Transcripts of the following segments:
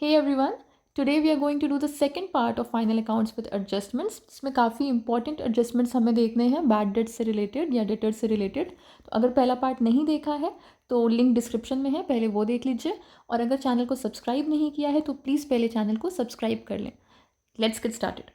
Hey everyone, today we are going to do the second part of final accounts with adjustments. इसमें काफ़ी important adjustments हमें देखने हैं bad debt से related या डेटर से रिलेटेड। तो अगर पहला पार्ट नहीं देखा है तो लिंक डिस्क्रिप्शन में है, पहले वो देख लीजिए। और अगर चैनल को सब्सक्राइब नहीं किया है तो प्लीज़ पहले चैनल को सब्सक्राइब कर लें। Let's get started.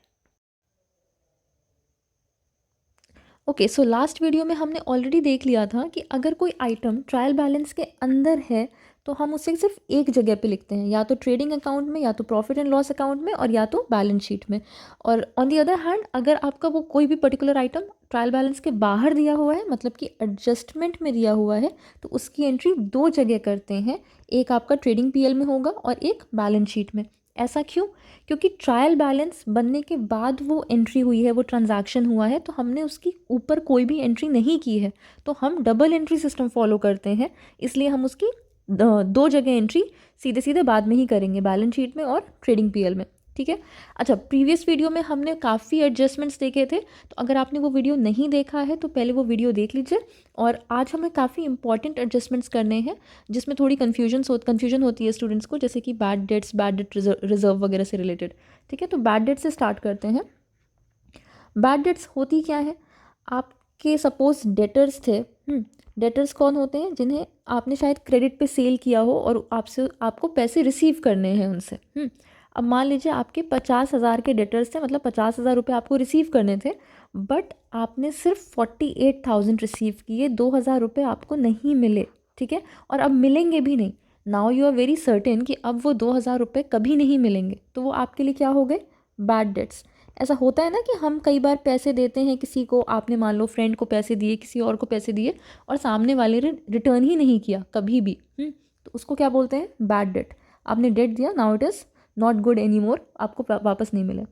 Okay, so last video में हमने ऑलरेडी देख लिया था कि अगर कोई आइटम ट्रायल बैलेंस के अंदर है तो हम उसे सिर्फ एक जगह पे लिखते हैं, या तो ट्रेडिंग अकाउंट में, या तो प्रॉफिट एंड लॉस अकाउंट में, और या तो बैलेंस शीट में। और ऑन दी अदर हैंड अगर आपका वो कोई भी पर्टिकुलर आइटम ट्रायल बैलेंस के बाहर दिया हुआ है, मतलब कि एडजस्टमेंट में दिया हुआ है, तो उसकी एंट्री दो जगह करते हैं। एक आपका ट्रेडिंग पीएल में होगा और एक बैलेंस शीट में। ऐसा क्यों? क्योंकि ट्रायल बैलेंस बनने के बाद वो एंट्री हुई है, वो ट्रांजैक्शन हुआ है, तो हमने उसकी ऊपर कोई भी एंट्री नहीं की है, तो हम डबल एंट्री सिस्टम फॉलो करते हैं। इसलिए हम उसकी दो जगह एंट्री सीधे सीधे बाद में ही करेंगे, बैलेंस शीट में और ट्रेडिंग पीएल में। ठीक है। अच्छा, प्रीवियस वीडियो में हमने काफ़ी एडजस्टमेंट्स देखे थे, तो अगर आपने वो वीडियो नहीं देखा है तो पहले वो वीडियो देख लीजिए। और आज हमें काफ़ी इंपॉर्टेंट एडजस्टमेंट्स करने हैं जिसमें थोड़ी कन्फ्यूजन होती है स्टूडेंट्स को, जैसे कि बैड डेट रिजर्व वगैरह से रिलेटेड। ठीक है, तो बैड डेट से स्टार्ट करते हैं। बैड डेट्स होती क्या है? आपके सपोज डेटर्स थे। डेटर्स कौन होते हैं? जिन्हें आपने शायद क्रेडिट पे सेल किया हो और आपको पैसे रिसीव करने हैं उनसे। अब मान लीजिए आपके 50,000 के डेटर्स थे, मतलब 50,000 रुपये आपको रिसीव करने थे, बट आपने सिर्फ 48,000 रिसीव किए, 2,000 रुपये आपको नहीं मिले। ठीक है, और अब मिलेंगे भी नहीं। Now you are very certain कि अब वो 2,000 रुपये कभी नहीं मिलेंगे, तो वो आपके लिए क्या हो गए? Bad debts. ऐसा होता है ना कि हम कई बार पैसे देते हैं किसी को, आपने मान लो फ्रेंड को पैसे दिए, किसी और को पैसे दिए, और सामने वाले ने रिटर्न ही नहीं किया कभी भी। तो उसको क्या बोलते हैं? Bad debt. आपने डेट दिया, now it is not good any more, आपको वापस नहीं मिले।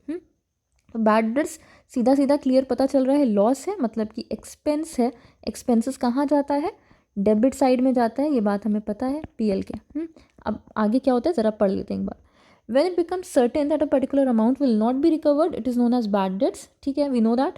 तो बैड डेट्स सीधा सीधा क्लियर पता चल रहा है, लॉस है, मतलब कि एक्सपेंस है। एक्सपेंसेस कहाँ जाता है? डेबिट साइड में जाता है, ये बात हमें पता है पीएल के। अब आगे क्या होता है ज़रा पढ़ लेते हैं एक बार। When it becomes certain that a particular amount will not be recovered, it is known as bad debts. ठीक है, we know that.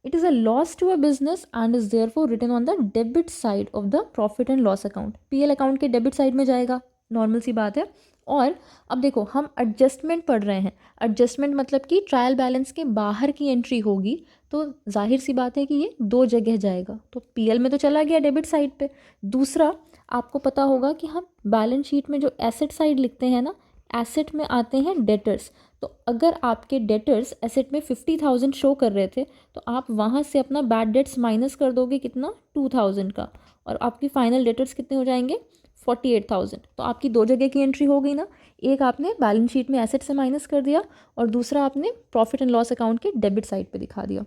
It is a loss to a business and is therefore written on the debit side of the profit and loss account. PL account के debit side में जाएगा, normal सी बात है। और अब देखो, हम एडजस्टमेंट पढ़ रहे हैं। एडजस्टमेंट मतलब कि ट्रायल बैलेंस के बाहर की एंट्री होगी, तो जाहिर सी बात है कि ये दो जगह जाएगा। तो पीएल में तो चला गया डेबिट साइड पे। दूसरा, आपको पता होगा कि हम बैलेंस शीट में जो एसेट साइड लिखते हैं ना, एसेट में आते हैं डेटर्स। तो अगर आपके डेटर्स एसेट में 50,000 शो कर रहे थे, तो आप वहाँ से अपना बैड डेट्स माइनस कर दोगे, कितना? 2,000 का, और आपकी फाइनल डेटर्स कितने हो जाएंगे? 48,000। तो आपकी दो जगह की एंट्री हो गई ना। एक आपने बैलेंस शीट में एसेट से माइनस कर दिया, और दूसरा आपने प्रॉफिट एंड लॉस अकाउंट के डेबिट साइड पे दिखा दिया।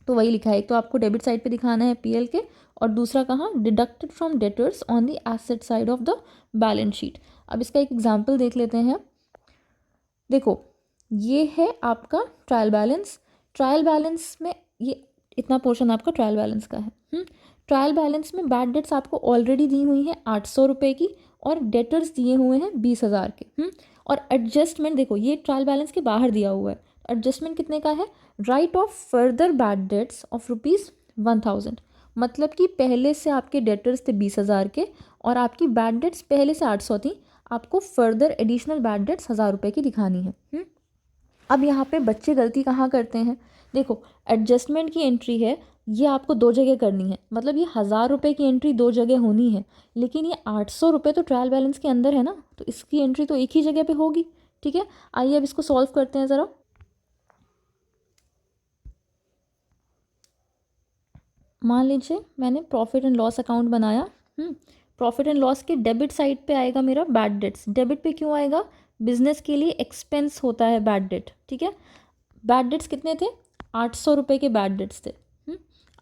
तो वही लिखा है, एक तो आपको डेबिट साइड पे दिखाना है पीएल के, और दूसरा कहाँ? Deducted from debtors on the asset side of the balance sheet. अब इसका एक एग्जांपल देख लेते हैं। देखो, ये है आपका ट्रायल बैलेंस। ट्रायल बैलेंस में ये इतना पोर्शन आपका ट्रायल बैलेंस का है। ट्रायल बैलेंस में बैड डेट्स आपको ऑलरेडी दी हुई हैं 800 रुपये की, और डेटर्स दिए हुए हैं 20,000 के। और एडजस्टमेंट देखो, ये ट्रायल बैलेंस के बाहर दिया हुआ है। एडजस्टमेंट कितने का है? Right of further bad dates of ₹1,000। मतलब कि पहले से आपके डेटर्स थे 20,000 के, और आपकी बैड डेट्स पहले से 800 थी, आपको फर्दर एडिशनल बैड डेट्स 1,000 रुपये की दिखानी है। अब यहाँ पे बच्चे गलती कहाँ करते हैं? देखो, एडजस्टमेंट की एंट्री है, ये आपको दो जगह करनी है, मतलब ये 1,000 रुपये की एंट्री दो जगह होनी है, लेकिन ये 800 रुपये तो ट्रायल बैलेंस के अंदर है ना, तो इसकी एंट्री तो एक ही जगह पे होगी। ठीक है, आइए अब इसको सॉल्व करते हैं ज़रा। मान लीजिए मैंने प्रॉफिट एंड लॉस अकाउंट बनाया। प्रॉफिट एंड लॉस के डेबिट साइड पे आएगा मेरा बैड डेट्स। डेबिट पे क्यों आएगा? बिजनेस के लिए एक्सपेंस होता है बैड डेट। ठीक है, बैड डेट्स कितने थे? 800 रुपये के बैड डेट्स थे।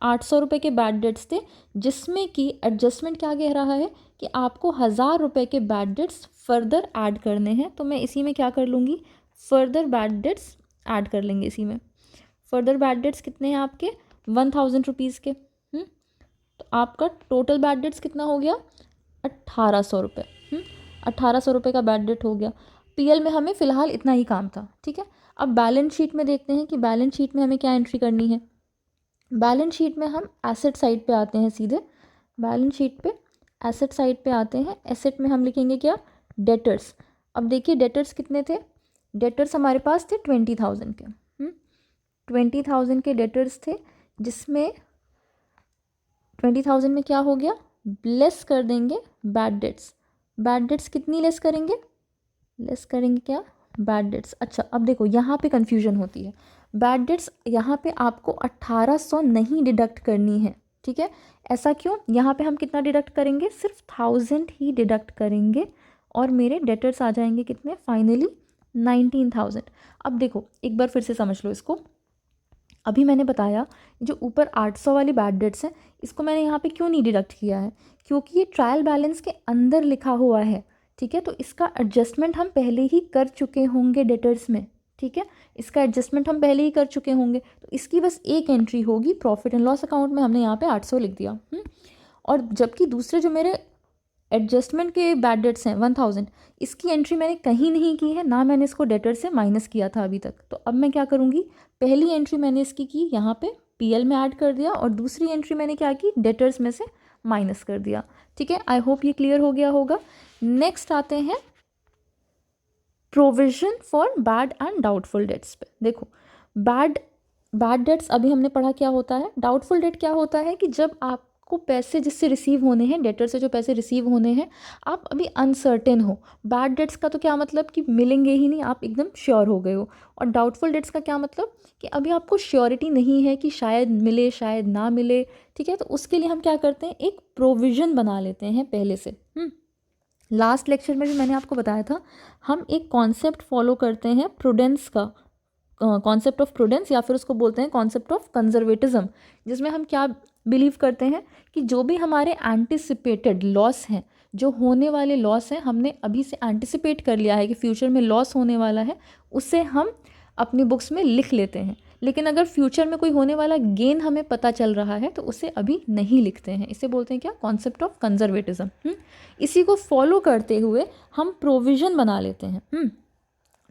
800 रुपये के बैड डेट्स थे, जिसमें कि एडजस्टमेंट क्या कह रहा है कि आपको 1,000 रुपये के बैड डेट्स फर्दर ऐड करने हैं। तो मैं इसी में क्या कर लूँगी? फर्दर बैड डेट्स ऐड कर लेंगे इसी में। फर्दर बैड डेट्स कितने हैं आपके? 1,000 रुपीज़ के। तो आपका टोटल बैड डेट्स कितना हो गया? 1,800 रुपये। 1,800 रुपये का बैड डेट हो गया। पीएल में हमें फ़िलहाल इतना ही काम था। ठीक है, अब बैलेंस शीट में देखते हैं कि बैलेंस शीट में हमें क्या एंट्री करनी है। बैलेंस शीट में हम एसेट साइड पे आते हैं सीधे। बैलेंस शीट पे एसेट साइड पे आते हैं। एसेट में हम लिखेंगे क्या? डेटर्स। अब देखिए डेटर्स कितने थे, डेटर्स हमारे पास थे 20,000 के, 20,000 के डेटर्स थे, जिसमें 20,000 में क्या हो गया, लेस कर देंगे बैड डेट्स। बैड डेट्स कितनी लेस करेंगे, लेस करेंगे क्या, बैड डेट्स। अच्छा अब देखो यहाँ पे कन्फ्यूजन होती है, बैड डेट्स यहाँ पे आपको 1800 नहीं डिडक्ट करनी है, ठीक है। ऐसा क्यों, यहाँ पे हम कितना डिडक्ट करेंगे, सिर्फ 1000 ही डिडक्ट करेंगे और मेरे डेटर्स आ जाएंगे कितने, फाइनली 19,000। अब देखो एक बार फिर से समझ लो इसको, अभी मैंने बताया जो ऊपर 800 वाली बैड डेट्स हैं, इसको मैंने यहाँ पे क्यों नहीं डिडक्ट किया है, क्योंकि ये ट्रायल बैलेंस के अंदर लिखा हुआ है, ठीक है। तो इसका एडजस्टमेंट हम पहले ही कर चुके होंगे डेटर्स में, ठीक है, इसका एडजस्टमेंट हम पहले ही कर चुके होंगे, तो इसकी बस एक एंट्री होगी, प्रॉफिट एंड लॉस अकाउंट में हमने यहाँ पे 800 लिख दिया। और जबकि दूसरे जो मेरे एडजस्टमेंट के बैड डेट्स हैं 1000, इसकी एंट्री मैंने कहीं नहीं की है, ना मैंने इसको डेटर से माइनस किया था अभी तक। तो अब मैं क्या करूँगी, पहली एंट्री मैंने इसकी की यहाँ पे पीएल में ऐड कर दिया, और दूसरी एंट्री मैंने क्या की, डेटर्स में से माइनस कर दिया, ठीक है। आई होप ये क्लियर हो गया होगा। नेक्स्ट आते हैं provision for bad and doubtful dates पे। देखो बैड डेट्स अभी हमने पढ़ा क्या होता है, डाउटफुल डेट क्या होता है कि जब आपको पैसे जिससे रिसीव होने हैं, डेटर से जो पैसे रिसीव होने हैं, आप अभी अनसर्टेन हो। बैड डेट्स का तो क्या मतलब कि मिलेंगे ही नहीं, आप एकदम श्योर हो गए हो। और डाउटफुल डेट्स का क्या मतलब कि अभी आपको श्योरिटी नहीं है कि शायद मिले शायद ना मिले, ठीक है। तो उसके लिए हम क्या करते हैं, एक प्रोविज़न बना लेते हैं पहले से। लास्ट लेक्चर में भी मैंने आपको बताया था, हम एक कॉन्सेप्ट फॉलो करते हैं प्रूडेंस का, कॉन्सेप्ट ऑफ प्रूडेंस, या फिर उसको बोलते हैं कॉन्सेप्ट ऑफ कंजर्वेटिज्म, जिसमें हम क्या बिलीव करते हैं कि जो भी हमारे एंटिसिपेटेड लॉस हैं, जो होने वाले लॉस हैं, हमने अभी से एंटिसिपेट कर लिया है कि फ्यूचर में लॉस होने वाला है, उसे हम अपनी बुक्स में लिख लेते हैं। लेकिन अगर फ्यूचर में कोई होने वाला गेन हमें पता चल रहा है तो उसे अभी नहीं लिखते हैं, इसे बोलते हैं क्या, कॉन्सेप्ट ऑफ कंजर्वेटिज्म। इसी को फॉलो करते हुए हम प्रोविज़न बना लेते हैं।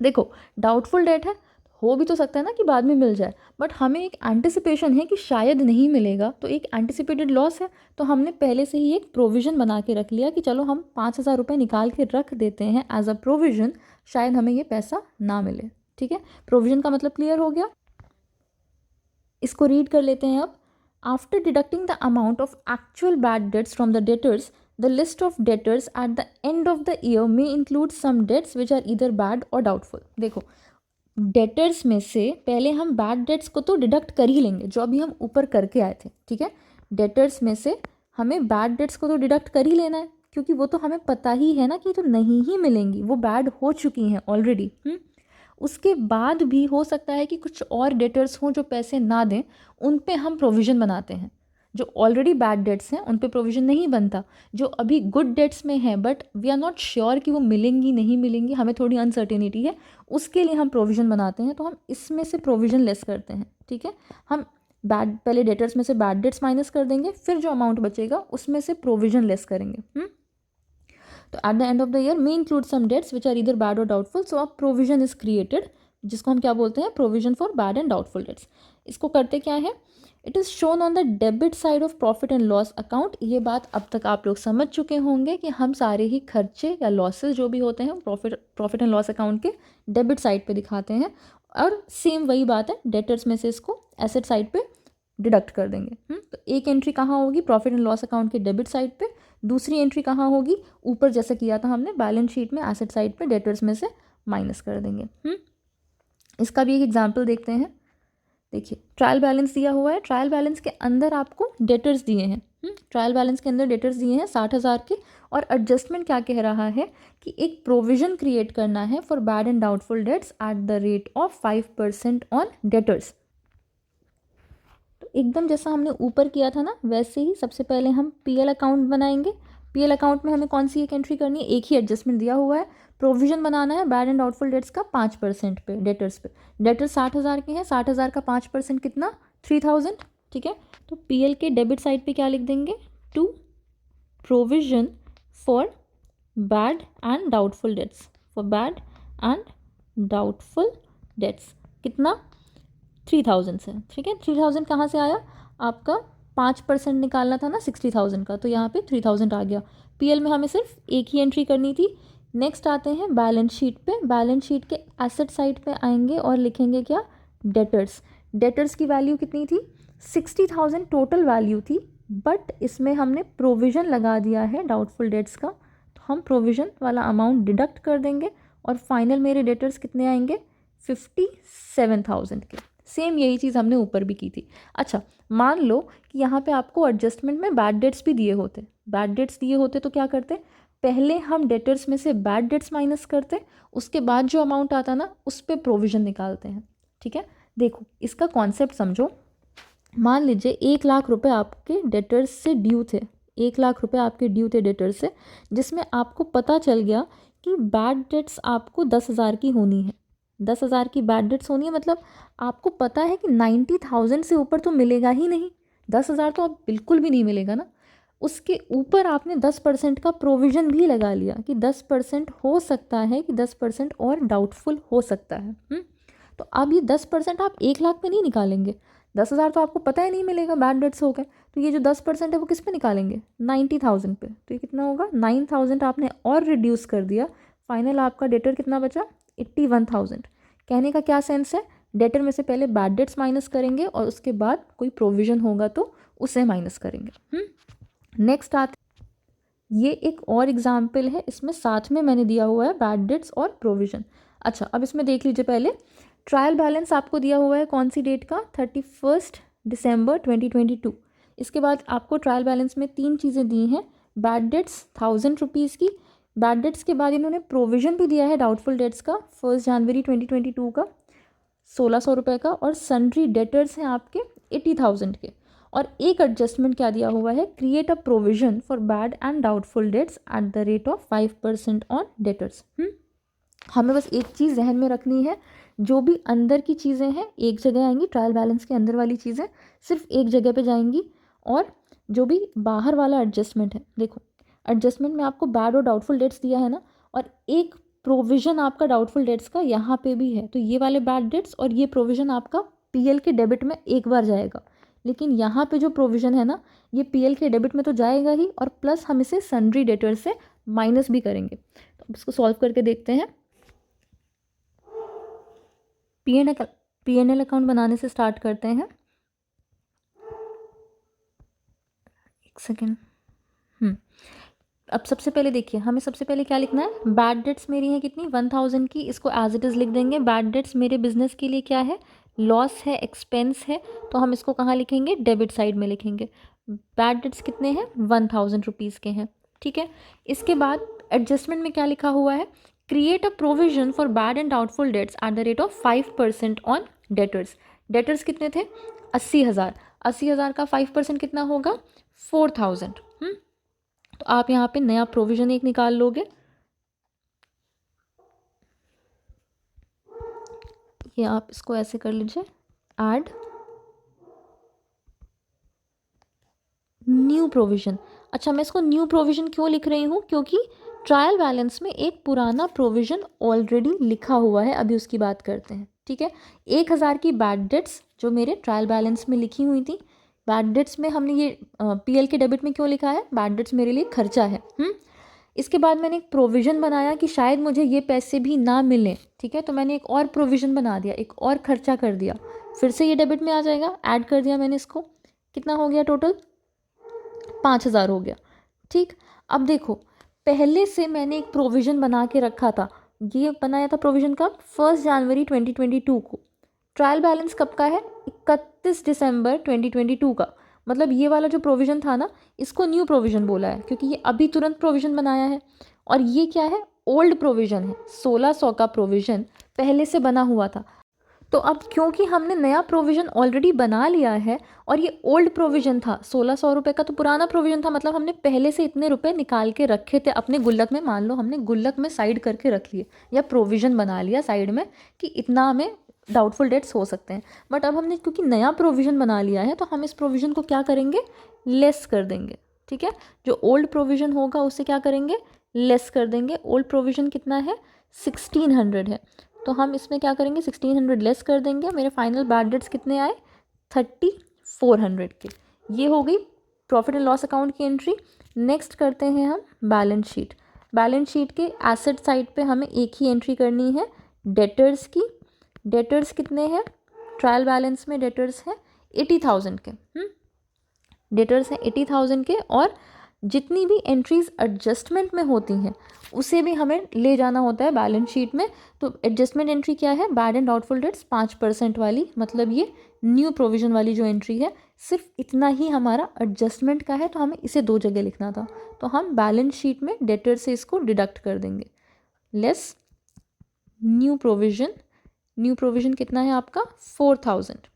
देखो डाउटफुल डेट है, हो भी तो सकता है ना कि बाद में मिल जाए, बट हमें एक एंटिसिपेशन है कि शायद नहीं मिलेगा, तो एक एंटिसिपेटेड लॉस है, तो हमने पहले से ही एक प्रोविज़न बना के रख लिया कि चलो हम 5,000 रुपये निकाल के रख देते हैं एज अ प्रोविज़न, शायद हमें ये पैसा ना मिले, ठीक है। प्रोविज़न का मतलब क्लियर हो गया। इसको रीड कर लेते हैं अब। After deducting the amount of actual bad debts from the debtors, the list of debtors at the end of the year may include some debts which are either bad or doubtful. देखो debtors में से पहले हम bad debts को तो deduct कर ही लेंगे, जो अभी हम ऊपर करके आए थे, ठीक है। डेटर्स में से हमें बैड डेट्स को तो डिडक्ट कर ही लेना है, क्योंकि वो तो हमें पता ही है ना कि तो नहीं ही मिलेंगी, वो बैड हो चुकी हैं ऑलरेडी। उसके बाद भी हो सकता है कि कुछ और डेटर्स हों जो पैसे ना दें, उन पे हम प्रोविज़न बनाते हैं। जो ऑलरेडी बैड डेट्स हैं उन पे प्रोविज़न नहीं बनता, जो अभी गुड डेट्स में है but we are not sure कि वो मिलेंगी नहीं मिलेंगी, हमें थोड़ी अनसर्टेनिटी है, उसके लिए हम प्रोविज़न बनाते हैं। तो हम इसमें से प्रोविज़न लेस करते हैं, ठीक है। हम पहले डेटर्स में से बैड डेट्स माइनस कर देंगे, फिर जो अमाउंट बचेगा उसमें से प्रोविज़न लेस करेंगे। तो at the end of the year may include some debts which are either bad or doubtful, so अब प्रोविज़न इज क्रिएटेड, जिसको हम क्या बोलते हैं, provision for bad and doubtful debts. इसको करते क्या है, it is shown on the debit side of profit and loss account. ये बात अब तक आप लोग समझ चुके होंगे कि हम सारे ही खर्चे या लॉसेस जो भी होते हैं प्रॉफिट एंड लॉस अकाउंट के डेबिट साइड पे दिखाते हैं, और सेम वही बात है, डेटर्स में से इसको एसेट साइड पे डिडक्ट कर देंगे। तो एक एंट्री कहाँ होगी, प्रॉफिट एंड लॉस अकाउंट के डेबिट साइड पे, दूसरी एंट्री कहाँ होगी, ऊपर जैसा किया था हमने बैलेंस शीट में एसेट साइड पे, डेटर्स में से माइनस कर देंगे। इसका भी एक एग्जांपल देखते हैं। देखिए ट्रायल बैलेंस दिया हुआ है, ट्रायल बैलेंस के अंदर आपको डेटर्स दिए हैं, ट्रायल बैलेंस के अंदर डेटर्स दिए हैं 60,000 के, और एडजस्टमेंट क्या कह रहा है कि एक प्रोविज़न क्रिएट करना है for bad and doubtful debts at the rate of 5% on debtors. तो एकदम जैसा हमने ऊपर किया था ना, वैसे ही सबसे पहले हम पीएल अकाउंट बनाएंगे। पीएल अकाउंट में हमें कौन सी एक एंट्री करनी है, एक ही एडजस्टमेंट दिया हुआ है, प्रोविज़न बनाना है बैड एंड डाउटफुल डेट्स का 5% पे, डेटर्स पे। डेटर्स 60,000 के हैं, 60,000 का 5% कितना, 3,000, ठीक है। तो पीएल के डेबिट साइड पे क्या लिख देंगे, to provision for bad and doubtful debts, for bad and doubtful debts, कितना, 3,000 से, ठीक है। 3,000 कहाँ से आया, आपका 5% निकालना था ना 60,000 का, तो यहाँ पे 3,000 आ गया। पीएल में हमें सिर्फ एक ही एंट्री करनी थी, नेक्स्ट आते हैं बैलेंस शीट पे। बैलेंस शीट के एसेट साइड पे आएंगे और लिखेंगे क्या, डेटर्स। डेटर्स की वैल्यू कितनी थी, 60,000 टोटल वैल्यू थी, बट इसमें हमने प्रोविज़न लगा दिया है डाउटफुल डेट्स का, तो हम प्रोविज़न वाला अमाउंट डिडक्ट कर देंगे और फाइनल मेरे डेटर्स कितने आएंगे, 57,000 के। सेम यही चीज़ हमने ऊपर भी की थी। अच्छा, मान लो कि यहाँ पे आपको एडजस्टमेंट में बैड डेट्स भी दिए होते। बैड डेट्स दिए होते तो क्या करते, पहले हम डेटर्स में से बैड डेट्स माइनस करते, उसके बाद जो अमाउंट आता ना उस पर प्रोविज़न निकालते हैं। ठीक है, देखो इसका कॉन्सेप्ट समझो। मान लीजिए 1,00,000 रुपये आपके डेटर्स से ड्यू थे, 1,00,000 रुपये आपके ड्यू थे डेटर्स से, जिसमें आपको पता चल गया कि बैड डेट्स आपको 10,000 की होनी है। 10,000 की बैड डेट्स होनी है, मतलब आपको पता है कि 90,000 से ऊपर तो मिलेगा ही नहीं, 10,000 तो अब बिल्कुल भी नहीं मिलेगा ना। उसके ऊपर आपने 10% का प्रोविज़न भी लगा लिया कि 10% हो सकता है कि 10% और डाउटफुल हो सकता है। तो अब ये 10% आप 1,00,000 पे नहीं निकालेंगे, 10,000 तो आपको पता ही नहीं मिलेगा, बैड डेट्स हो गए, तो ये जो 10% है वो किस पे निकालेंगे, 90,000 पे। तो ये कितना होगा, 9,000 आपने और रिड्यूस कर दिया, फाइनल आपका डेटर कितना बचा, 81,000। कहने का क्या सेंस है, डेटर में से पहले बैड डेट्स माइनस करेंगे और उसके बाद कोई प्रोविज़न होगा तो उसे माइनस करेंगे। नेक्स्ट आते, ये एक और एग्जाम्पल है, इसमें साथ में मैंने दिया हुआ है बैड डेट्स और प्रोविज़न। अच्छा, अब इसमें देख लीजिए, पहले ट्रायल बैलेंस आपको दिया हुआ है कौन सी डेट का, 31 दिसंबर 2022। इसके बाद आपको ट्रायल बैलेंस में 3 चीज़ें दी हैं, बैड डेट्स 1,000 रुपीज़ की, बैड डेट्स के बाद इन्होंने प्रोविज़न भी दिया है डाउटफुल डेट्स का 1 जनवरी 2022 का 1,600 रुपये का, और सन्ड्री डेटर्स हैं आपके 80,000 के। और एक एडजस्टमेंट क्या दिया हुआ है, create a provision for bad and doubtful debts at the rate of 5% on debtors. हमें बस एक चीज़ जहन में रखनी है, जो भी अंदर की चीज़ें हैं एक जगह आएंगी, ट्रायल बैलेंस के अंदर वाली चीज़ें सिर्फ एक जगह पे जाएंगी, और जो भी बाहर वाला एडजस्टमेंट है, देखो एडजस्टमेंट में आपको बैड और डाउटफुल डेट्स दिया है ना, और एक प्रोविज़न आपका डाउटफुल डेट्स का यहाँ पे भी है, तो ये वाले बैड डेट्स और ये प्रोविज़न आपका पीएल के डेबिट में एक बार जाएगा, लेकिन यहाँ पे जो प्रोविज़न है ना ये पीएल के डेबिट में तो जाएगा ही, और प्लस हम इसे सन्ड्री डेटर से माइनस भी करेंगे। तो अब इसको सॉल्व करके देखते हैं। पीएनएल अकाउंट बनाने से स्टार्ट करते हैं। एक सेकेंड। अब सबसे पहले देखिए, हमें सबसे पहले क्या लिखना है, बैड डेट्स मेरी है कितनी, 1,000 की, इसको एज इट इज़ लिख देंगे। बैड डेट्स मेरे बिजनेस के लिए क्या है, लॉस है, एक्सपेंस है, तो हम इसको कहाँ लिखेंगे, डेबिट साइड में लिखेंगे। बैड डेट्स कितने हैं, 1,000 रुपीज़ के हैं। ठीक है, इसके बाद एडजस्टमेंट में क्या लिखा हुआ है, create a provision for bad and doubtful debts at the rate of 5% on debtors. Debtors कितने थे, 80,000, 80,000 का 5% कितना होगा, 4,000। तो आप यहाँ पे नया प्रोविजन एक निकाल लोगे, ये आप इसको ऐसे कर लीजिए, ऐड न्यू प्रोविजन। अच्छा, मैं इसको न्यू प्रोविजन क्यों लिख रही हूँ, क्योंकि ट्रायल बैलेंस में एक पुराना प्रोविजन ऑलरेडी लिखा हुआ है, अभी उसकी बात करते हैं। ठीक है, 1,000 की बैड डेट्स जो मेरे ट्रायल बैलेंस में लिखी हुई थी, बैड डेट्स में हमने ये पीएल के डेबिट में क्यों लिखा है, बैड डेट्स मेरे लिए खर्चा है। इसके बाद मैंने एक प्रोविज़न बनाया कि शायद मुझे ये पैसे भी ना मिलें। ठीक है, तो मैंने एक और प्रोविज़न बना दिया, एक और खर्चा कर दिया, फिर से ये डेबिट में आ जाएगा, ऐड कर दिया मैंने इसको, कितना हो गया टोटल, 5,000 हो गया। ठीक, अब देखो पहले से मैंने एक प्रोविज़न बना के रखा था, ये बनाया था प्रोविज़न कब, 1 जनवरी 2022 को। ट्रायल बैलेंस कब का है, 31 दिसंबर 2022 का। मतलब ये वाला जो प्रोविज़न था ना, इसको न्यू प्रोविज़न बोला है, क्योंकि ये अभी तुरंत प्रोविज़न बनाया है। और ये क्या है, ओल्ड प्रोविज़न है, 1,600 का प्रोविज़न पहले से बना हुआ था। तो अब क्योंकि हमने नया प्रोविज़न ऑलरेडी बना लिया है और ये ओल्ड प्रोविज़न था, 1,600 रुपये का तो पुराना प्रोविज़न था, मतलब हमने पहले से इतने रुपए निकाल के रखे थे अपने गुल्लक में। मान लो हमने गुल्लक में साइड करके रख लिए, या प्रोविज़न बना लिया साइड में कि इतना हमें डाउटफुल डेट्स हो सकते हैं। बट अब हमने क्योंकि नया प्रोविज़न बना लिया है, तो हम इस प्रोविज़न को क्या करेंगे, लेस कर देंगे। ठीक है, जो ओल्ड प्रोविज़न होगा उसे क्या करेंगे, लेस कर देंगे। ओल्ड प्रोविज़न कितना है, 1,600 है, तो हम इसमें क्या करेंगे, 1,600 लेस कर देंगे। मेरे फाइनल बैड डेट्स कितने आए, 3,400 के। ये हो गई प्रॉफिट एंड लॉस अकाउंट की एंट्री। नेक्स्ट करते हैं हम बैलेंस शीट। बैलेंस शीट के एसेट साइड पे हमें एक ही एंट्री करनी है डेटर्स की। डेटर्स कितने हैं ट्रायल बैलेंस में? डेटर्स हैं 80,000 के। डेटर्स हैं 80,000 के, और जितनी भी एंट्रीज एडजस्टमेंट में होती हैं उसे भी हमें ले जाना होता है बैलेंस शीट में। तो एडजस्टमेंट एंट्री क्या है? बैड एंड डाउटफुल डेट्स 5% वाली, मतलब ये न्यू प्रोविजन वाली जो एंट्री है, सिर्फ इतना ही हमारा एडजस्टमेंट का है, तो हमें इसे 2 जगह लिखना था। तो हम बैलेंस शीट में डेटर से इसको डिडक्ट कर देंगे, less new provision. New provision कितना है आपका? 4,000।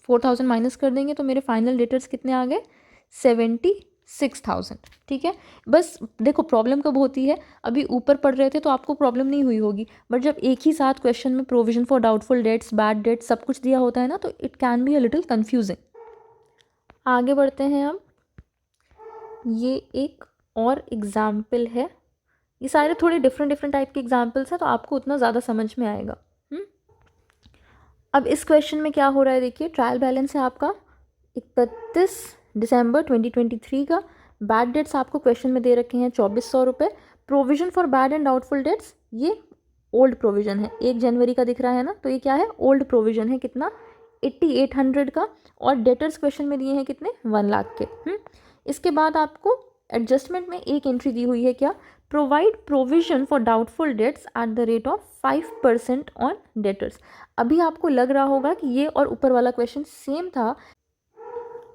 4,000 माइनस कर देंगे तो मेरे फाइनल डेटर्स कितने आ गए? 76,000। ठीक है, बस देखो प्रॉब्लम कब होती है, अभी ऊपर पढ़ रहे थे तो आपको प्रॉब्लम नहीं हुई होगी, बट जब एक ही साथ क्वेश्चन में provision for doubtful dates, bad debts सब कुछ दिया होता है ना, तो it can be a little confusing. आगे बढ़ते हैं हम। ये एक और एग्जाम्पल है, ये सारे थोड़े डिफरेंट टाइप के एग्जाम्पल्स हैं, तो आपको उतना ज़्यादा समझ में आएगा। अब इस क्वेश्चन में क्या हो रहा है, देखिए ट्रायल बैलेंस है आपका 31 दिसंबर 2023 का। बैड डेट्स आपको क्वेश्चन में दे रखे हैं 2,400 रुपये। Provision for bad and doubtful dates, ये ओल्ड प्रोविजन है, 1 जनवरी का दिख रहा है ना, तो ये क्या है? ओल्ड प्रोविजन है। कितना? 8800 का। और डेटर्स क्वेश्चन में दिए हैं कितने? 1 लाख के। इसके बाद आपको एडजस्टमेंट में एक एंट्री दी हुई है, क्या? Provide provision for doubtful debts at the rate of 5% on debtors. अभी आपको लग रहा होगा कि ये और ऊपर वाला क्वेश्चन सेम था,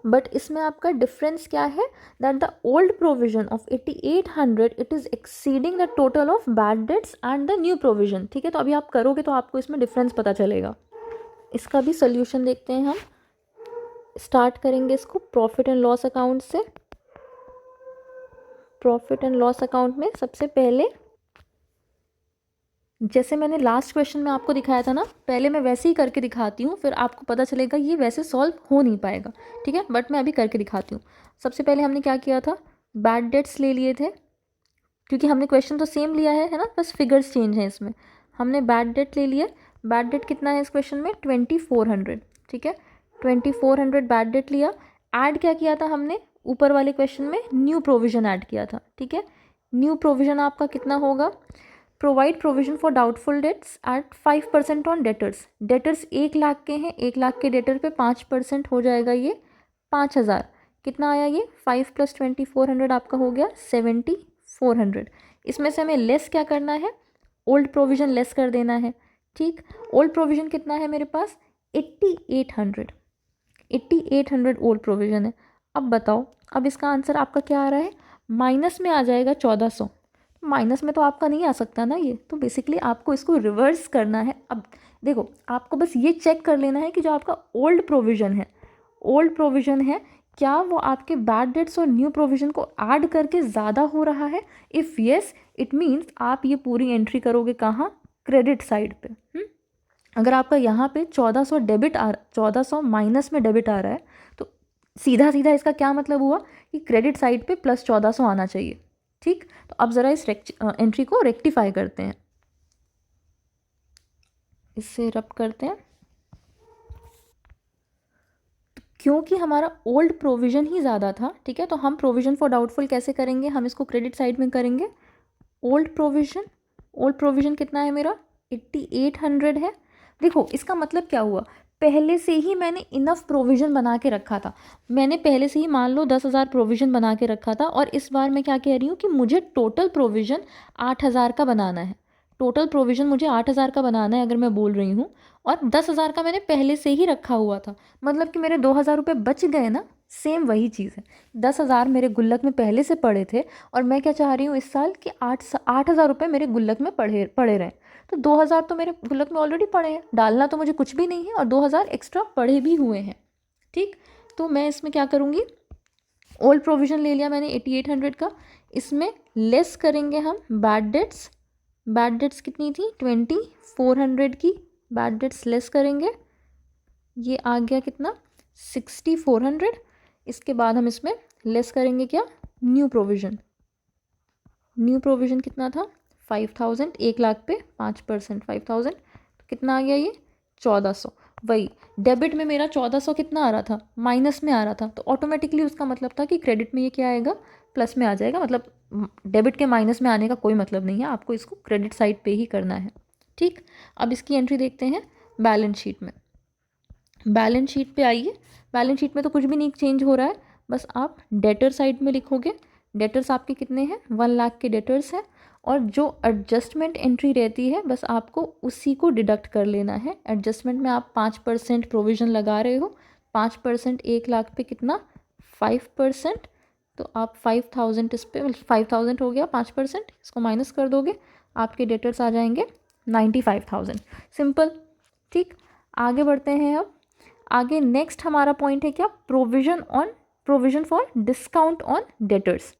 बट इसमें आपका डिफरेंस क्या है? That the old provision of 8800 it is exceeding the total of bad debts and the new provision. ठीक है, तो अभी आप करोगे तो आपको इसमें डिफरेंस पता चलेगा। इसका भी सोल्यूशन देखते हैं हम। स्टार्ट करेंगे इसको प्रॉफिट एंड लॉस अकाउंट से। प्रॉफिट एंड लॉस अकाउंट में सबसे पहले, जैसे मैंने लास्ट क्वेश्चन में आपको दिखाया था ना, पहले मैं वैसे ही करके दिखाती हूँ, फिर आपको पता चलेगा ये वैसे सॉल्व हो नहीं पाएगा। ठीक है, बट मैं अभी करके दिखाती हूँ। सबसे पहले हमने क्या किया था? बैड डेट्स ले लिए थे, क्योंकि हमने क्वेश्चन तो सेम लिया है ना, बस फिगर्स चेंज हैं इसमें। हमने बैड डेट ले लिए। बैड डेट कितना है इस क्वेश्चन में? 2,400। ठीक है, 2,400 बैड डेट लिया। ऐड क्या किया था हमने? ऊपर वाले क्वेश्चन में न्यू प्रोविजन ऐड किया था। ठीक है, न्यू प्रोविजन आपका कितना होगा? Provide provision for doubtful debts at 5% on debtors. Debtors 1 lakh के हैं, 1 लाख के डेटर पे 5% हो जाएगा, ये 5,000। कितना आया ये? 5 + 2,400 आपका हो गया 7,400। इसमें से हमें लेस क्या करना है? ओल्ड प्रोविजन लेस कर देना है। ठीक, ओल्ड प्रोविजन कितना है मेरे पास? 8,800। 8,800 ओल्ड प्रोविजन है। अब बताओ, अब इसका आंसर आपका क्या आ रहा है? माइनस में आ जाएगा 1,400। माइनस में तो आपका नहीं आ सकता ना ये, तो बेसिकली आपको इसको रिवर्स करना है। अब देखो, आपको बस ये चेक कर लेना है कि जो आपका ओल्ड प्रोविजन है क्या वो आपके बैड डेट्स और न्यू प्रोविजन को ऐड करके ज़्यादा हो रहा है। इफ़ येस, इट मीन्स आप ये पूरी एंट्री करोगे कहाँ? क्रेडिट साइड पे। अगर आपका यहाँ पे 1,400 माइनस में डेबिट आ रहा है, तो सीधा सीधा इसका क्या मतलब हुआ कि क्रेडिट साइड पे प्लस 1,400 आना चाहिए। ठीक, तो अब ज़रा इस एंट्री को रेक्टिफाई करते हैं, इससे रब करते हैं। क्योंकि हमारा ओल्ड प्रोविजन ही ज़्यादा था, ठीक है, तो हम प्रोविजन फॉर डाउटफुल कैसे करेंगे? हम इसको क्रेडिट साइड में करेंगे। ओल्ड प्रोविजन कितना है मेरा? 8,800 है। देखो इसका मतलब क्या हुआ, पहले से ही मैंने इनफ प्रोविज़न बना के रखा था। मैंने पहले से ही मान लो 10,000 प्रोविज़न बना के रखा था, और इस बार मैं क्या कह रही हूँ कि मुझे टोटल प्रोविज़न 8,000 का बनाना है। टोटल प्रोविज़न मुझे 8,000 का बनाना है अगर मैं बोल रही हूँ, और 10,000 का मैंने पहले से ही रखा हुआ था, मतलब कि मेरे 2,000 रुपये बच गए ना। सेम वही चीज़ है, 10,000 मेरे गुल्लक में पहले से पड़े थे, और मैं क्या चाह रही हूँ इस साल कि 8,000 रुपये मेरे गुल्लक में पड़े रहें। तो 2,000 तो मेरे गुल्लक में ऑलरेडी पड़े हैं, डालना तो मुझे कुछ भी नहीं है, और 2,000 एक्स्ट्रा पड़े भी हुए हैं। ठीक, तो मैं इसमें क्या करूँगी? ओल्ड प्रोविज़न ले लिया मैंने 8,800 का, इसमें लेस करेंगे हम बैड डेट्स। बैड डेट्स कितनी थी? 2,400 की बैड डेट्स लेस करेंगे, ये आ गया कितना? 6,400। इसके बाद हम इसमें लेस करेंगे क्या? न्यू प्रोविज़न कितना था? 5,000। 1 लाख पे 5% 5,000, तो कितना आ गया ये? 1,400। वही डेबिट में मेरा 1,400 कितना आ रहा था? माइनस में आ रहा था, तो ऑटोमेटिकली उसका मतलब था कि क्रेडिट में ये क्या आएगा? प्लस में आ जाएगा, मतलब डेबिट के माइनस में आने का कोई मतलब नहीं है, आपको इसको क्रेडिट साइड पे ही करना है। ठीक, अब इसकी एंट्री देखते हैं बैलेंस शीट में। बैलेंस शीट पे आइए। बैलेंस शीट में तो कुछ भी नहीं चेंज हो रहा है, बस आप डेटर साइड में लिखोगे। डेटर्स आपके कितने हैं, 1,00,000 के डेटर्स हैं, और जो एडजस्टमेंट एंट्री रहती है बस आपको उसी को डिडक्ट कर लेना है। एडजस्टमेंट में आप 5% प्रोविज़न लगा रहे हो, 5% 1,00,000 पे कितना, 5%, तो आप 5,000 इस पे 5,000 हो गया, 5% इसको माइनस कर दोगे, आपके डेटर्स आ जाएंगे 95,000। सिंपल। ठीक, आगे बढ़ते हैं। अब आगे नेक्स्ट हमारा पॉइंट है क्या, provision for discount on debtors.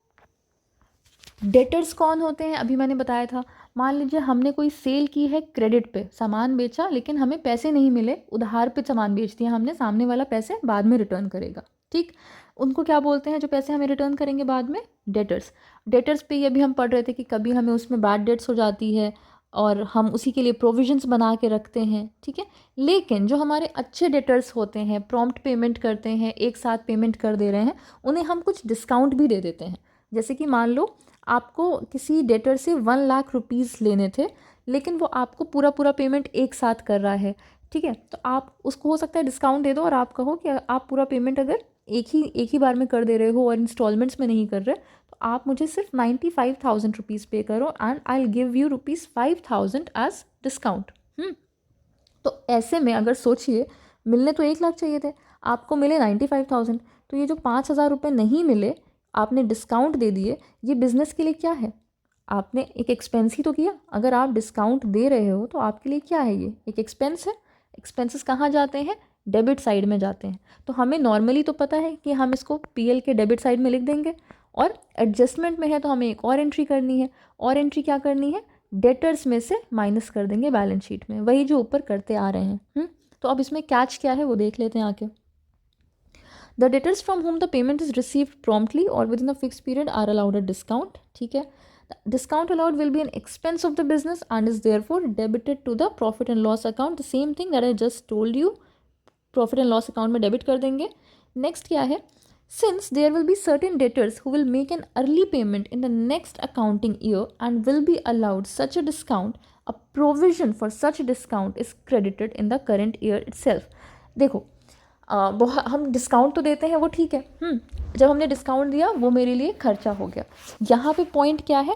Debtors कौन होते हैं, अभी मैंने बताया था। मान लीजिए हमने कोई सेल की है, क्रेडिट पे सामान बेचा, लेकिन हमें पैसे नहीं मिले, उधार पे सामान बेच दिया हमने, सामने वाला पैसे बाद में रिटर्न करेगा। ठीक, उनको क्या बोलते हैं जो पैसे हमें रिटर्न करेंगे बाद में, डेटर्स। डेटर्स पे ये भी हम पढ़ रहे थे कि कभी हमें उसमें बैड डेट्स हो जाती है और हम उसी के लिए प्रोविजंस बना के रखते हैं। ठीक है, लेकिन जो हमारे अच्छे डेटर्स होते हैं, प्रॉम्प्ट पेमेंट करते हैं, एक साथ पेमेंट कर दे रहे हैं, उन्हें हम कुछ डिस्काउंट भी दे देते हैं। जैसे कि मान लो आपको किसी डेटर से 1,00,000 रुपीज़ लेने थे, लेकिन वो आपको पूरा पेमेंट एक साथ कर रहा है। ठीक है, तो आप उसको हो सकता है डिस्काउंट दे दो और आप कहो कि आप पूरा पेमेंट अगर एक ही बार में कर दे रहे हो और इंस्टॉलमेंट्स में नहीं कर रहे, तो आप मुझे सिर्फ 95,000 रुपीज़ पे करो and I will give you ₹5,000 as discount. तो ऐसे में अगर सोचिए, मिलने तो 1,00,000 चाहिए थे, आपको मिले 95,000, तो ये जो 5,000 रुपये नहीं मिले, आपने डिस्काउंट दे दिए, ये बिज़नेस के लिए क्या है, आपने एक एक्सपेंस ही तो किया। अगर आप डिस्काउंट दे रहे हो तो आपके लिए क्या है, ये एक एक्सपेंस है। एक्सपेंसेस कहाँ जाते हैं, डेबिट साइड में जाते हैं। तो हमें नॉर्मली तो पता है कि हम इसको पीएल के डेबिट साइड में लिख देंगे, और एडजस्टमेंट में है तो हमें एक और एंट्री करनी है। और एंट्री क्या करनी है, डेटर्स में से माइनस कर देंगे बैलेंस शीट में, वही जो ऊपर करते आ रहे हैं। तो अब इसमें कैच क्या है वो देख लेते हैं आके। The debtors from whom the payment is received promptly or within a fixed period are allowed a discount. ठीक है, discount allowed will be an expense of the business and is therefore debited to the profit and loss account. The same thing that I just told you, profit and loss account में debit कर देंगे। Next क्या है, since there will be certain debtors who will make an early payment in the next accounting year and will be allowed such a discount, a provision for such discount is credited in the current year itself. देखो, हम discount तो देते हैं, वो ठीक है। जब हमने डिस्काउंट दिया वो मेरे लिए खर्चा हो गया। यहाँ पे पॉइंट क्या है,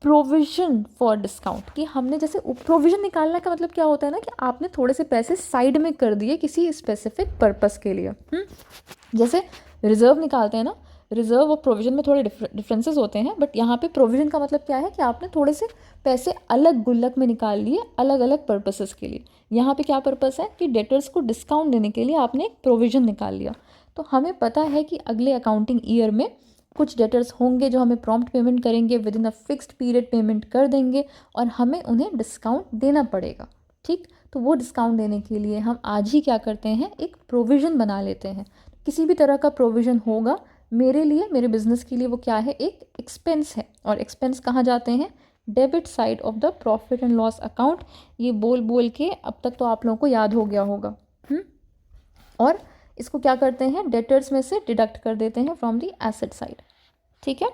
प्रोविज़न फॉर डिस्काउंट, कि हमने जैसे प्रोविज़न निकालने का मतलब क्या होता है ना, कि आपने थोड़े से पैसे साइड में कर दिए किसी स्पेसिफिक पर्पस के लिए। जैसे रिजर्व निकालते हैं ना, रिजर्व और प्रोविज़न में थोड़े डिफरेंसेस होते हैं, बट यहाँ पे प्रोविज़न का मतलब क्या है कि आपने थोड़े से पैसे अलग गुल्लक में निकाल लिए अलग अलग पर्पसेस के लिए। यहाँ पे क्या पर्पस है कि डेटर्स को डिस्काउंट देने के लिए आपने एक प्रोविज़न निकाल लिया। तो हमें पता है कि अगले अकाउंटिंग ईयर में कुछ डेटर्स होंगे जो हमें प्रॉम्प्ट पेमेंट करेंगे, with in a fixed period payment कर देंगे और हमें उन्हें डिस्काउंट देना पड़ेगा। ठीक, तो वो डिस्काउंट देने के लिए हम आज ही क्या करते हैं, एक प्रोविज़न बना लेते हैं। किसी भी तरह का प्रोविज़न होगा मेरे लिए, मेरे बिजनेस के लिए, वो क्या है, एक एक्सपेंस है। और एक्सपेंस कहाँ जाते हैं, debit side of the profit and loss account. ये बोल बोल के अब तक तो आप लोगों को याद हो गया होगा। और इसको क्या करते हैं, डेटर्स में से डिडक्ट कर देते हैं फ्रॉम द एसेट साइड। ठीक है,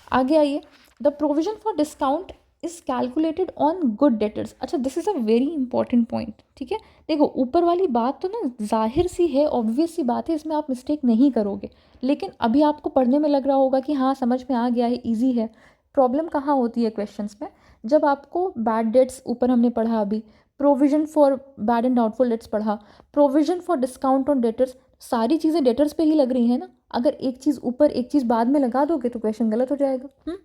आगे आइए। The provision for discount is calculated on good debtors. अच्छा, this is a very important point. ठीक है, देखो ऊपर वाली बात तो ना जाहिर सी है, ऑब्वियस सी बात है, इसमें आप मिस्टेक नहीं करोगे, लेकिन अभी आपको पढ़ने में लग रहा होगा कि हाँ समझ में आ गया है, ईजी है। प्रॉब्लम कहाँ होती है क्वेश्चंस में, जब आपको बैड डेट्स ऊपर हमने पढ़ा, अभी provision for bad and doubtful debts पढ़ा, provision for discount on debtors, सारी चीज़ें डेटर्स पे ही लग रही हैं ना। अगर एक चीज़ ऊपर एक चीज़ बाद में लगा दोगे तो क्वेश्चन गलत हो जाएगा।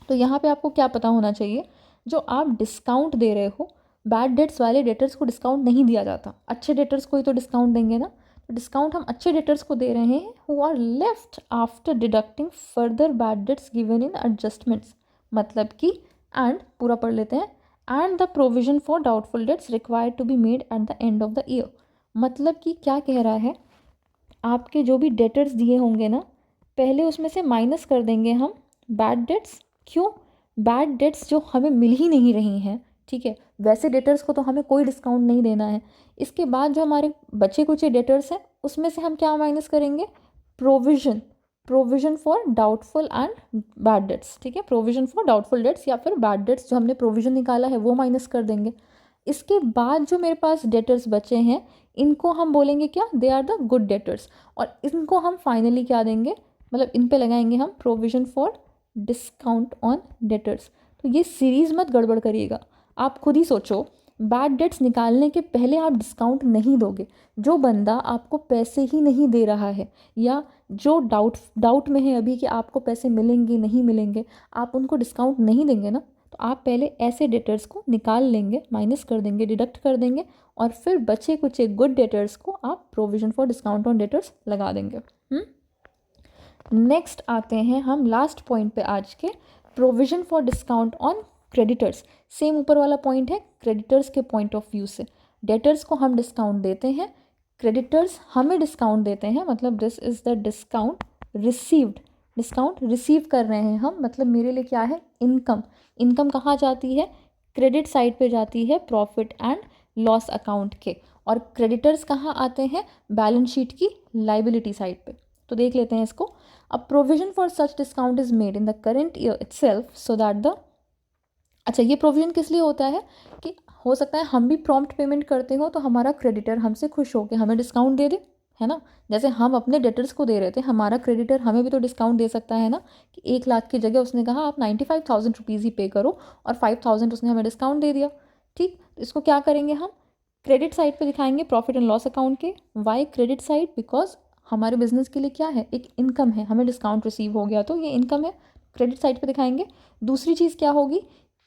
तो यहाँ पे आपको क्या पता होना चाहिए, जो आप डिस्काउंट दे रहे हो, बैड डेट्स वाले डेटर्स को डिस्काउंट नहीं दिया जाता, अच्छे डेटर्स को ही तो डिस्काउंट देंगे ना। तो डिस्काउंट हम अच्छे डेटर्स को दे रहे हैं who are left after deducting further bad debts given in adjustments. मतलब कि एंड पूरा पढ़ लेते हैं, and the provision for doubtful debts required to be made at the end of the year. मतलब कि क्या कह रहा है, आपके जो भी डेटर्स दिए होंगे ना, पहले उसमें से माइनस कर देंगे हम बैड डेट्स। क्यों, बैड डेट्स जो हमें मिल ही नहीं रही हैं। ठीक है, वैसे डेटर्स को तो हमें कोई डिस्काउंट नहीं देना है। इसके बाद जो हमारे बचे कुचे डेटर्स हैं उसमें से हम क्या माइनस करेंगे, provision provision for doubtful and bad debts, ठीक है, प्रोविजन फॉर डाउटफुल डेट्स या फिर बैड डेट्स जो हमने प्रोविजन निकाला है वो माइनस कर देंगे। इसके बाद जो मेरे पास डेटर्स बचे हैं इनको हम बोलेंगे क्या, they are the good debtors, और इनको हम फाइनली क्या देंगे, मतलब इन पे लगाएंगे हम provision for discount on debtors. तो ये सीरीज़ मत गड़बड़ करिएगा, आप खुद ही सोचो, बैड डेट्स निकालने के पहले आप डिस्काउंट नहीं दोगे। जो बंदा आपको पैसे ही नहीं दे रहा है या जो डाउट में है अभी कि आपको पैसे मिलेंगे नहीं मिलेंगे, आप उनको डिस्काउंट नहीं देंगे ना, तो आप पहले ऐसे डेटर्स को निकाल लेंगे, माइनस कर देंगे, डिडक्ट कर देंगे, और फिर बचे कुछ गुड डेटर्स को आप provision for discount on debtors लगा देंगे। नेक्स्ट आते हैं हम लास्ट पॉइंट पे आज के, provision for discount on creditors. Same ऊपर वाला पॉइंट है क्रेडिटर्स के पॉइंट ऑफ व्यू से। डेटर्स को हम डिस्काउंट देते हैं, क्रेडिटर्स हमें डिस्काउंट देते हैं, मतलब this is the discount received, discount receive कर रहे हैं हम, मतलब मेरे लिए क्या है, इनकम। इनकम कहाँ जाती है, क्रेडिट साइड पे जाती है प्रॉफिट एंड लॉस अकाउंट के, और क्रेडिटर्स कहाँ आते हैं, बैलेंस शीट की लाइबिलिटी साइड पे। तो देख लेते हैं इसको। A provision for such discount is made in the current year itself so that the, अच्छा ये प्रोविजन किस लिए होता है कि हो सकता है हम भी प्रॉम्प्ट पेमेंट करते हो तो हमारा क्रेडिटर हमसे खुश हो के हमें डिस्काउंट दे दे, है ना। जैसे हम अपने डेटर्स को दे रहे थे, हमारा क्रेडिटर हमें भी तो डिस्काउंट दे सकता है ना, कि 1 लाख की जगह उसने कहा आप 95,000 रुपीज़ ही पे करो, और 5,000 उसने हमें डिस्काउंट दे दिया। ठीक, तो इसको क्या करेंगे हम, क्रेडिट साइड पे दिखाएंगे प्रॉफिट एंड लॉस अकाउंट के। वाई क्रेडिट साइड, बिकॉज हमारे बिजनेस के लिए क्या है, एक इनकम है, हमें डिस्काउंट रिसीव हो गया तो ये इनकम है, क्रेडिट साइड पे दिखाएंगे। दूसरी चीज़ क्या होगी,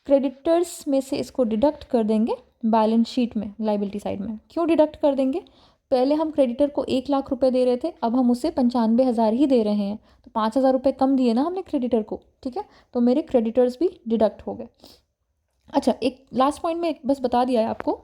क्रेडिटर्स में से इसको डिडक्ट कर देंगे बैलेंस शीट में, लाइबिलिटी साइड में। क्यों डिडक्ट कर देंगे, पहले हम क्रेडिटर को 1 लाख रुपए दे रहे थे, अब हम उसे 95,000 ही दे रहे हैं, तो 5,000 रुपये कम दिए ना हमने क्रेडिटर को, ठीक है, तो मेरे क्रेडिटर्स भी डिडक्ट हो गए। अच्छा, एक लास्ट पॉइंट में बस बता दिया है आपको,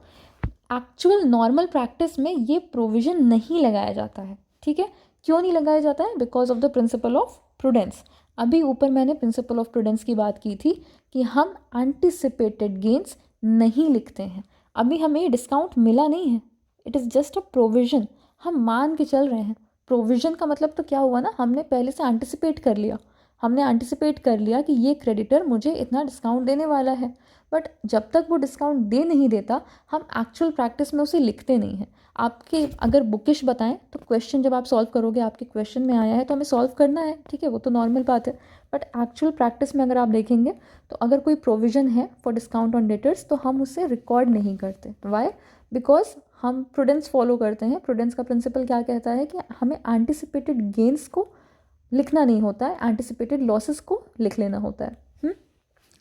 एक्चुअल नॉर्मल प्रैक्टिस में ये प्रोविजन नहीं लगाया जाता है, ठीक है। क्यों नहीं लगाया जाता है, because of the principle of prudence. अभी ऊपर मैंने प्रिंसिपल ऑफ प्रूडेंस की बात की थी कि हम एंटिसिपेटेड गेन्स नहीं लिखते हैं। अभी हमें डिस्काउंट मिला नहीं है, it is just a provision, हम मान के चल रहे हैं। प्रोविज़न का मतलब तो क्या हुआ ना, हमने पहले से एंटिसिपेट कर लिया, हमने एंटिसिपेट कर लिया कि ये क्रेडिटर मुझे इतना डिस्काउंट देने वाला है, बट जब तक वो डिस्काउंट दे नहीं देता हम एक्चुअल प्रैक्टिस में उसे लिखते नहीं हैं। आपके अगर बुकिश बताएं तो क्वेश्चन जब आप सॉल्व करोगे, आपके क्वेश्चन में आया है तो हमें सॉल्व करना है, ठीक है, वो तो नॉर्मल बात है, बट एक्चुअल प्रैक्टिस में अगर आप देखेंगे तो अगर कोई प्रोविज़न है फॉर डिस्काउंट ऑन डेटर्स तो हम उसे रिकॉर्ड नहीं करते। वाई, बिकॉज हम प्रूडेंस फॉलो करते हैं। प्रूडेंस का प्रिंसिपल क्या कहता है कि हमें एंटिसिपेटेड गेन्स को लिखना नहीं होता है, एंटिसिपेटेड लॉसेस को लिख लेना होता है।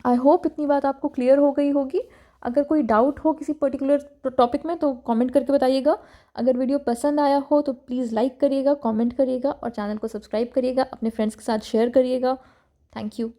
आई होप इतनी बात आपको क्लियर हो गई होगी। अगर कोई डाउट हो किसी पर्टिकुलर टॉपिक में तो कमेंट करके बताइएगा। अगर वीडियो पसंद आया हो तो प्लीज़ लाइक करिएगा, कमेंट करिएगा और चैनल को सब्सक्राइब करिएगा, अपने फ्रेंड्स के साथ शेयर करिएगा। Thank you.